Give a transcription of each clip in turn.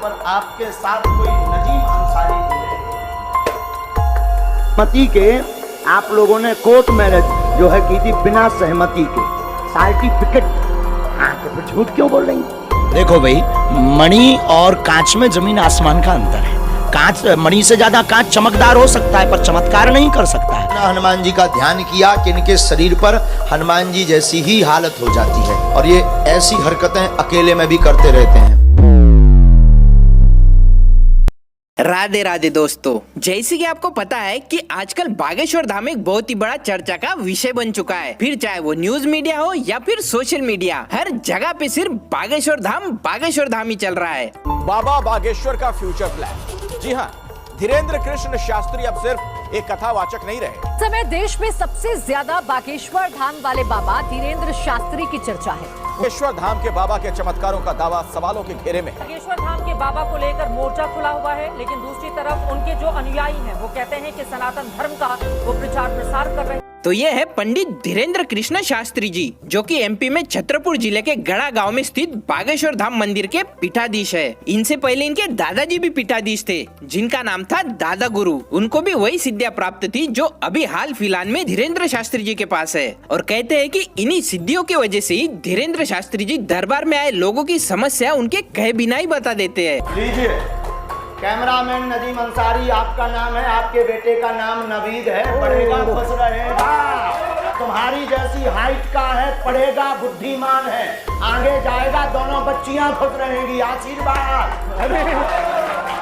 पर आपके साथ कोई नजीम अंसारी जुड़े। सहमति के आप लोगों ने कोर्ट मैरिज जो है की थी बिना सहमति के, सर्टिफिकेट। हाँ तो फिर झूठ क्यों बोल रही? देखो भाई, मणि और कांच में जमीन आसमान का अंतर है। कांच, मणि से ज्यादा कांच चमकदार हो सकता है पर चमत्कार नहीं कर सकता है। हनुमान जी का ध्यान किया कि इनके शरीर पर हनुमान जी जैसी ही हालत हो जाती है और ये ऐसी हरकतें अकेले में भी करते रहते हैं। राधे राधे दोस्तों, जैसे कि आपको पता है कि आजकल बागेश्वर धाम एक बहुत ही बड़ा चर्चा का विषय बन चुका है। फिर चाहे वो न्यूज मीडिया हो या फिर सोशल मीडिया, हर जगह पे सिर्फ बागेश्वर धाम ही चल रहा है। बाबा बागेश्वर का फ्यूचर प्लान। जी हाँ, धीरेन्द्र कृष्ण शास्त्री अब सिर्फ एक कथावाचक नहीं रहे। समय देश में सबसे ज्यादा बागेश्वर धाम वाले बाबा धीरेन्द्र शास्त्री की चर्चा है। बागेश्वर धाम के बाबा के चमत्कारों का दावा सवालों के घेरे में है। बागेश्वर धाम के बाबा को लेकर मोर्चा खुला हुआ है, लेकिन दूसरी तरफ उनके जो अनुयायी हैं वो कहते हैं कि सनातन धर्म का वो प्रचार प्रसार कर रहे हैं। तो ये है पंडित धीरेन्द्र कृष्ण शास्त्री जी, जो कि एमपी में छतरपुर जिले के गढ़ा गांव में स्थित बागेश्वर धाम मंदिर के पीठाधीश है। इनसे पहले इनके दादाजी भी पीठाधीश थे, जिनका नाम था दादा गुरु। उनको भी वही सिद्धियां प्राप्त थी जो अभी हाल फिलहाल में धीरेन्द्र शास्त्री जी के पास है। और कहते हैं कि इन्हीं सिद्धियों की वजह से ही धीरेन्द्र शास्त्री जी दरबार में आए लोगों की समस्या उनके कहे बिना ही बता देते हैं। लीजिए, कैमरामैन नजीम अंसारी आपका नाम है, आपके बेटे का नाम नवीद है, पढ़ेगा खुश रहेगा। तुम्हारी जैसी हाइट का है, पढ़ेगा बुद्धिमान है, आगे जाएगा, दोनों बच्चियां खुश रहेंगी। आशीर्वाद।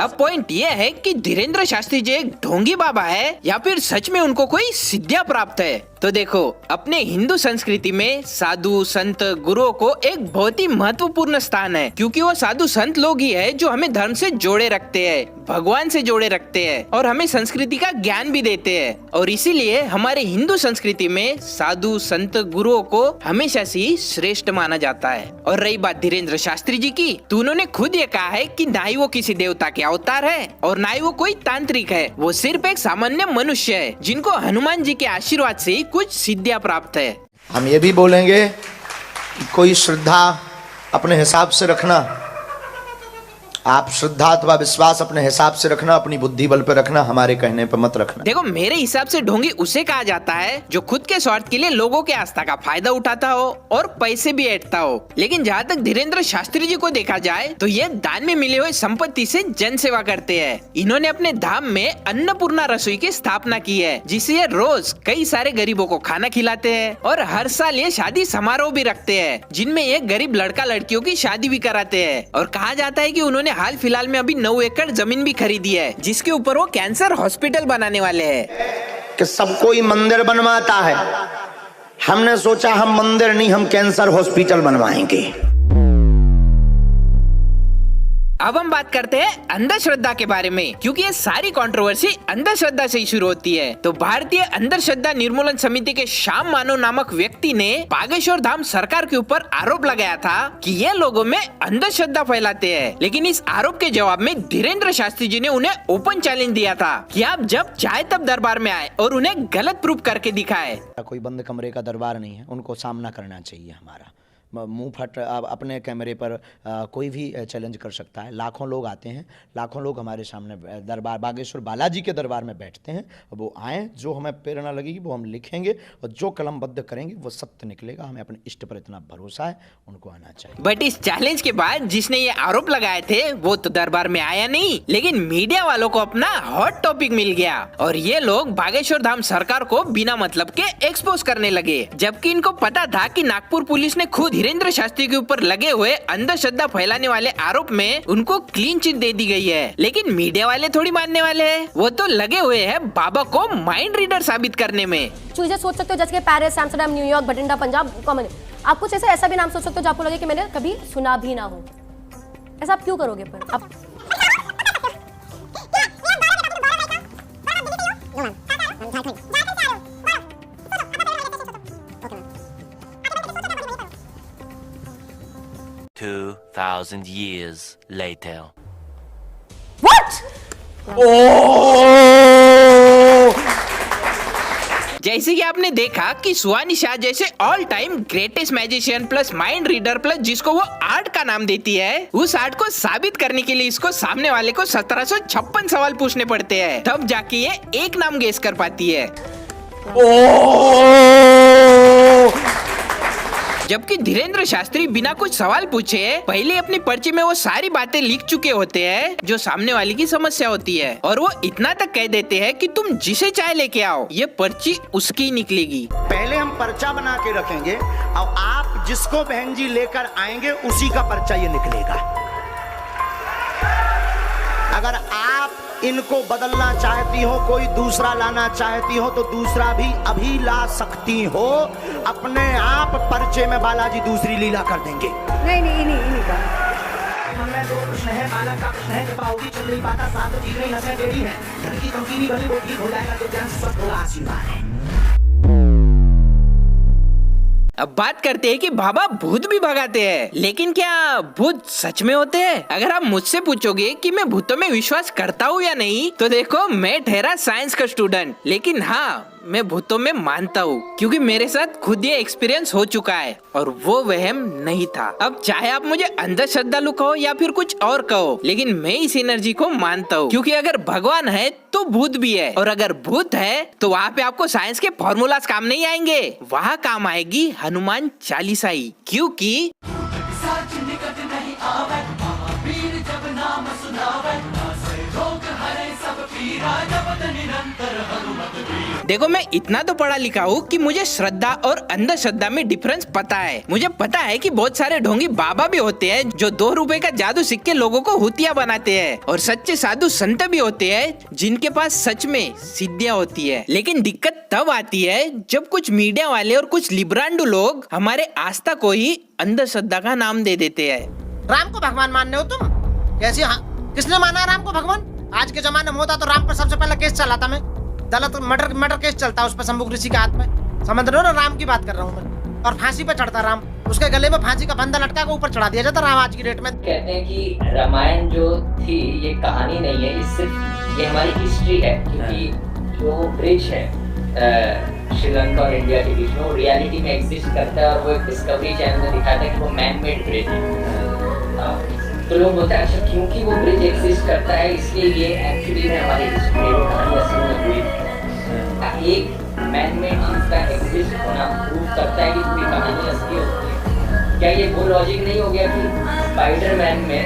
अब पॉइंट ये है कि धीरेन्द्र शास्त्री जी एक ढोंगी बाबा है या फिर सच में उनको कोई सिद्धियां प्राप्त है। तो देखो, अपने हिंदू संस्कृति में साधु संत गुरुओं को एक बहुत ही महत्वपूर्ण स्थान है, क्योंकि वो साधु संत लोग ही है जो हमें धर्म से जोड़े रखते हैं, भगवान से जोड़े रखते हैं और हमें संस्कृति का ज्ञान भी देते हैं। और इसीलिए हमारे हिंदू संस्कृति में साधु संत गुरुओं को हमेशा से ही श्रेष्ठ माना जाता है। और रही बात धीरेन्द्र शास्त्री जी की, तो उन्होंने खुद ये कहा है कि ना ही वो किसी देवता के अवतार है और ना ही वो कोई तांत्रिक है, वो सिर्फ एक सामान्य मनुष्य है जिनको हनुमान जी के आशीर्वाद से कुछ सिद्धियां प्राप्त है। हम ये भी बोलेंगे कि कोई श्रद्धा अपने हिसाब से रखना, आप श्रद्धा अथवा विश्वास अपने हिसाब से रखना, अपनी बुद्धि बल पे रखना, हमारे कहने पे मत रखना। देखो, मेरे हिसाब से ढोंगी उसे कहा जाता है जो खुद के स्वार्थ के लिए लोगों के आस्था का फायदा उठाता हो और पैसे भी ऐंठता हो। लेकिन जहाँ तक धीरेन्द्र शास्त्री जी को देखा जाए तो ये दान में मिले हुए संपत्ति से जन सेवा करते हैं। इन्होंने अपने धाम में अन्नपूर्णा रसोई की स्थापना की है, जिसे ये रोज कई सारे गरीबों को खाना खिलाते हैं और हर साल ये शादी समारोह भी रखते हैं, जिनमें ये गरीब लड़का लड़कियों की शादी भी कराते हैं। और कहा जाता है कि उन्होंने हाल फिलहाल में अभी 9 एकड़ जमीन भी खरीदी है, जिसके ऊपर वो कैंसर हॉस्पिटल बनाने वाले हैं। कि सब कोई मंदिर बनवाता है, हमने सोचा हम मंदिर नहीं, हम कैंसर हॉस्पिटल बनवाएंगे। अब हम बात करते हैं अंधश्रद्धा के बारे में, क्योंकि ये सारी कंट्रोवर्सी अंधश्रद्धा से ही शुरू होती है। तो भारतीय अंधश्रद्धा निर्मूलन समिति के श्याम मानव नामक व्यक्ति ने बागेश्वर धाम सरकार के ऊपर आरोप लगाया था कि ये लोगों में अंधश्रद्धा फैलाते हैं। लेकिन इस आरोप के जवाब में धीरेन्द्र शास्त्री जी ने उन्हें ओपन चैलेंज दिया था कि आप जब चाहे तब दरबार में आए और उन्हें गलत प्रूफ करके दिखाए। कोई बंद कमरे का दरबार नहीं है, उनको सामना करना चाहिए। हमारा मुंह फट अपने कैमरे पर कोई भी चैलेंज कर सकता है। लाखों लोग आते हैं, लाखों लोग हमारे सामने दरबार बागेश्वर बालाजी के दरबार में बैठते हैं। वो आए, जो हमें प्रेरणा लगेगी वो हम लिखेंगे और जो कलमबद्ध करेंगे वो सत्य निकलेगा। हमें अपने इष्ट पर इतना भरोसा है, उनको आना चाहिए। बट इस चैलेंज के बाद जिसने ये आरोप लगाए थे वो तो दरबार में आया नहीं, लेकिन मीडिया वालों को अपना हॉट टॉपिक मिल गया और ये लोग बागेश्वर धाम सरकार को बिना मतलब के एक्सपोज करने लगे, जबकि इनको पता था कि नागपुर पुलिस ने खुद धीरेन्द्र शास्त्री के ऊपर लगे हुए अंधश्रद्धा फैलाने वाले आरोप में उनको क्लीन चिट दे दी गई है। लेकिन मीडिया वाले थोड़ी मानने वाले हैं, वो तो लगे हुए हैं बाबा को माइंड रीडर साबित करने में। चीजें सोच सकते हो जैसे कि Paris, Amsterdam, New York, Bathinda, Punjab, common. आप कुछ ऐसा भी नाम सोच सकते हो जो आपको लगे कि मैंने कभी सुना भी ना हो। ऐसा आप क्यों करोगे? पर आप 2,000 years later. What? जैसे कि आपने देखा कि सुहानी शाह जैसे all time greatest magician plus mind reader plus जिसको वो आर्ट का नाम देती है, उस आर्ट को साबित करने के लिए इसको सामने वाले को 1756 सवाल पूछने पड़ते हैं, तब जाके ये एक नाम गेस कर पाती है। जबकि धीरेन्द्र शास्त्री बिना कुछ सवाल पूछे पहले अपनी पर्ची में वो सारी बातें लिख चुके होते हैं जो सामने वाले की समस्या होती है, और वो इतना तक कह देते हैं कि तुम जिसे चाहे लेके आओ, ये पर्ची उसकी निकलेगी। पहले हम पर्चा बना के रखेंगे और आप जिसको बहन जी लेकर आएंगे उसी का पर्चा ये निकलेगा। अगर आप इनको बदलना चाहती हो, कोई दूसरा लाना चाहती हो तो दूसरा भी अभी ला सकती हो। अपने आप पर्चे में बालाजी दूसरी लीला कर देंगे। नहीं का हमें दो प्रश्न है, बालक का प्रश्न है, कृपा होगी चंद्री पाता सात जीवनी नशे टेढ़ी है, घर की कमकीनी भली वो ठीक हो जाएगा तो ध्यान स्वस्थ होगा, आशीर्वाद है। अब बात करते हैं कि बाबा भूत भी भगाते हैं, लेकिन क्या भूत सच में होते हैं? अगर आप मुझसे पूछोगे कि मैं भूतों में विश्वास करता हूँ या नहीं, तो देखो मैं ठहरा साइंस का स्टूडेंट, लेकिन हाँ मैं भूतों में मानता हूँ क्योंकि मेरे साथ खुद ये एक्सपीरियंस हो चुका है और वो वहम नहीं था। अब चाहे आप मुझे अंधश्रद्धालु कहो या फिर कुछ और कहो, लेकिन मैं इस एनर्जी को मानता हूँ क्योंकि अगर भगवान है तो भूत भी है, और अगर भूत है तो वहाँ पे आपको साइंस के फॉर्मूलाज काम नहीं आएंगे, वहाँ काम आएगी हनुमान चालीसा ही। क्योंकि देखो मैं इतना तो पढ़ा लिखा हूँ कि मुझे श्रद्धा और अंधश्रद्धा में डिफरेंस पता है। मुझे पता है कि बहुत सारे ढोंगी बाबा भी होते हैं जो 2 रुपए का जादू सीख के लोगों को हुतिया बनाते हैं, और सच्चे साधु संत भी होते हैं जिनके पास सच में सिद्धियां होती है। लेकिन दिक्कत तब आती है जब कुछ मीडिया वाले और कुछ लिब्रांडू लोग हमारे आस्था को ही अंधश्रद्धा का नाम दे देते हैं। राम को भगवान मानने हो तुम? कैसे? किसने माना राम को भगवान? आज के जमाने में होता तो राम पर सबसे पहले केस चलाता मैं, दलित मर्डर केस चलता उस पर शंभू ऋषि के हाथ में। समझ रहे हो ना, राम की बात कर रहा हूँ मैं। और फांसी पे चढ़ता राम, उसके गले में फांसी का फंदा लटका के ऊपर चढ़ा दिया जाता राम आज की डेट में। कहते हैं कि रामायण जो थी ये कहानी नहीं है, ये सिर्फ ये हमारी हिस्ट्री है, क्योंकि जो ब्रिज है श्रीलंका और इंडिया के बीच में वो रियलिटी में एग्जिस्ट करता है, और वो एक डिस्कवरी चैनल में दिखाता है कि वो मैन मेड ब्रिज है। तो लोग बोलते हैं अच्छा क्योंकि वो ब्रिज एग्जिस्ट करता है इसलिए ये एक्चुअली में हमारी हिस्ट्री में कहानी असल में हुई। एक मैन मेड चीज का एग्जिस्ट होना प्रूव करता है कि पूरी कहानी असली होती है। क्या ये वो लॉजिक नहीं हो गया कि स्पाइडरमैन में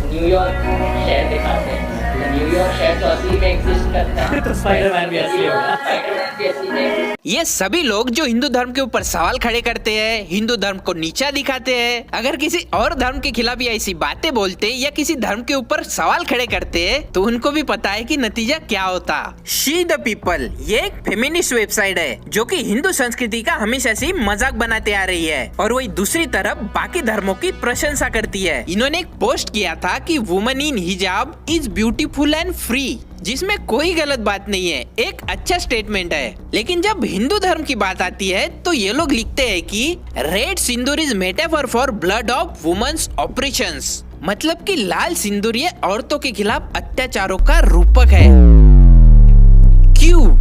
न्यूयॉर्क शहर दिखाते हैं, न्यूयॉर्क शहर तो असली में एग्जिस्ट करता है तो स्पाइडरमैन भी असली होगा, स्पाइडरमैन भी असली में। ये सभी लोग जो हिंदू धर्म के ऊपर सवाल खड़े करते हैं, हिंदू धर्म को नीचा दिखाते हैं, अगर किसी और धर्म के खिलाफ ऐसी बातें बोलते या किसी धर्म के ऊपर सवाल खड़े करते हैं तो उनको भी पता है कि नतीजा क्या होता। शी द पीपल ये एक फेमिनिस्ट वेबसाइट है जो कि हिंदू संस्कृति का हमेशा से मजाक बनाते आ रही है, और वही दूसरी तरफ बाकी धर्मों की प्रशंसा करती है। इन्होंने एक पोस्ट किया था कि वुमन इन हिजाब इज ब्यूटीफुल एंड फ्री, जिसमें कोई गलत बात नहीं है, एक अच्छा स्टेटमेंट है। लेकिन जब हिंदू धर्म की बात आती है तो ये लोग लिखते हैं कि red sindoor is metaphor for blood of women's operations, मतलब कि लाल सिंदूर ये औरतों के खिलाफ अत्याचारों का रूपक है। क्यों?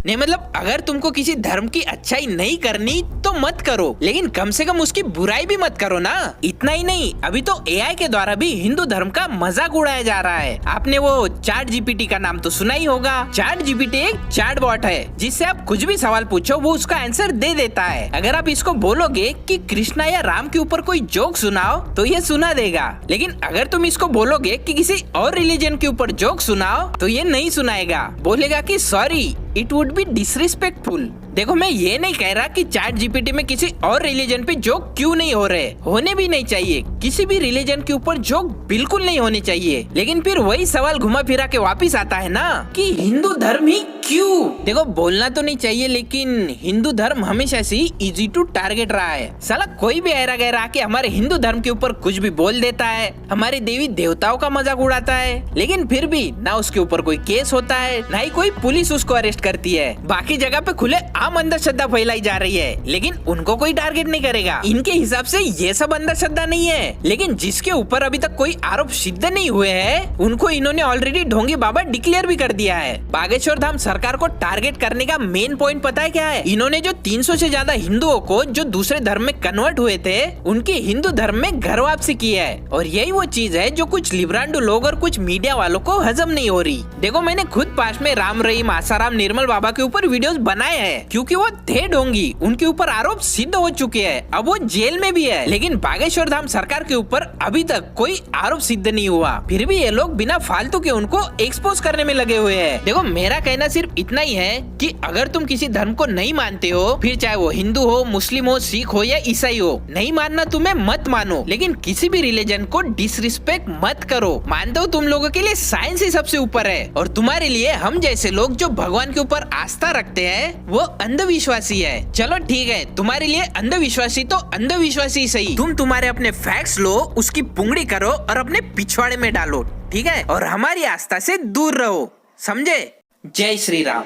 नहीं मतलब अगर तुमको किसी धर्म की अच्छाई नहीं करनी तो मत करो, लेकिन कम से कम उसकी बुराई भी मत करो ना। इतना ही नहीं, अभी तो एआई के द्वारा भी हिंदू धर्म का मजाक उड़ाया जा रहा है। आपने वो चैट जीपीटी का नाम तो सुना ही होगा। चैट जीपीटी एक चैट बॉट है जिससे आप कुछ भी सवाल पूछो वो उसका आंसर दे देता है। अगर आप इसको बोलोगे कि कृष्णा या राम के ऊपर कोई जोक सुनाओ तो ये सुना देगा, लेकिन अगर तुम इसको बोलोगे कि किसी और रिलीजन के ऊपर जोक सुनाओ तो ये नहीं सुनाएगा, बोलेगा कि sorry it would be disrespectful. देखो मैं ये नहीं कह रहा कि चैट जीपीटी में किसी और रिलीजन पे जोक क्यों नहीं हो रहे, होने भी नहीं चाहिए, किसी भी रिलीजन के ऊपर जोक बिल्कुल नहीं होने चाहिए, लेकिन फिर वही सवाल घुमा फिरा के वापिस आता है ना कि हिंदू धर्म ही क्यों। देखो बोलना तो नहीं चाहिए, लेकिन हिंदू धर्म हमेशा से इजी टू टारगेट रहा है। साला कोई भी ऐरा गैरा के हमारे हिंदू धर्म के ऊपर कुछ भी बोल देता है, हमारे देवी देवताओं का मजाक उड़ाता है, लेकिन फिर भी ना उसके ऊपर कोई केस होता है, ना ही कोई पुलिस उसको अरेस्ट करती है। बाकी जगह पे खुले आम अंधश्रद्धा फैलाई जा रही है, लेकिन उनको कोई टारगेट नहीं करेगा। इनके हिसाब से ये सब अंधश्रद्धा नहीं है, लेकिन जिसके ऊपर अभी तक कोई आरोप सिद्ध नहीं हुए हैं उनको इन्होंने ऑलरेडी ढोंगी बाबा डिक्लेयर भी कर दिया है। बागेश्वर धाम सरकार को टारगेट करने का मेन पॉइंट पता है क्या है? इन्होंने जो 300 से ज्यादा हिंदुओं को जो दूसरे धर्म में कन्वर्ट हुए थे उनकी हिंदू धर्म में घर वापसी की है, और यही वो चीज है जो कुछ लिब्रांडू लोग और कुछ मीडिया वालों को हजम नहीं हो रही। देखो मैंने खुद पास में राम रहीम, आसाराम, निर्मल बाबा के ऊपर वीडियोस बनाए हैं क्योंकि वो थे ढोंगी, उनके ऊपर आरोप सिद्ध हो चुके हैं, अब वो जेल में भी है। लेकिन बागेश्वर धाम सरकार के ऊपर अभी तक कोई आरोप सिद्ध नहीं हुआ, फिर भी ये लोग बिना फालतू के उनको एक्सपोज करने में लगे हुए हैं। देखो मेरा कहना सिर्फ इतना ही है कि अगर तुम किसी धर्म को नहीं मानते हो, फिर चाहे वो हिंदू हो, मुस्लिम हो, सिख हो या ईसाई हो, नहीं मानना तुम्हें मत मानो, लेकिन किसी भी रिलीजन को डिसरिस्पेक्ट मत करो। मानते हो तुम लोगों के लिए साइंस ही सबसे ऊपर है, और तुम्हारे लिए हम जैसे लोग जो भगवान के ऊपर आस्था रखते हैं वो अंधविश्वासी है। चलो ठीक है, तुम्हारे लिए अंधविश्वासी तो अंधविश्वासी सही, तुम तुम्हारे अपने फैक्ट्स लो, उसकी पुंगड़ी करो और अपने पिछवाड़े में डालो, ठीक है? और हमारी आस्था से दूर रहो, समझे? जय श्री राम।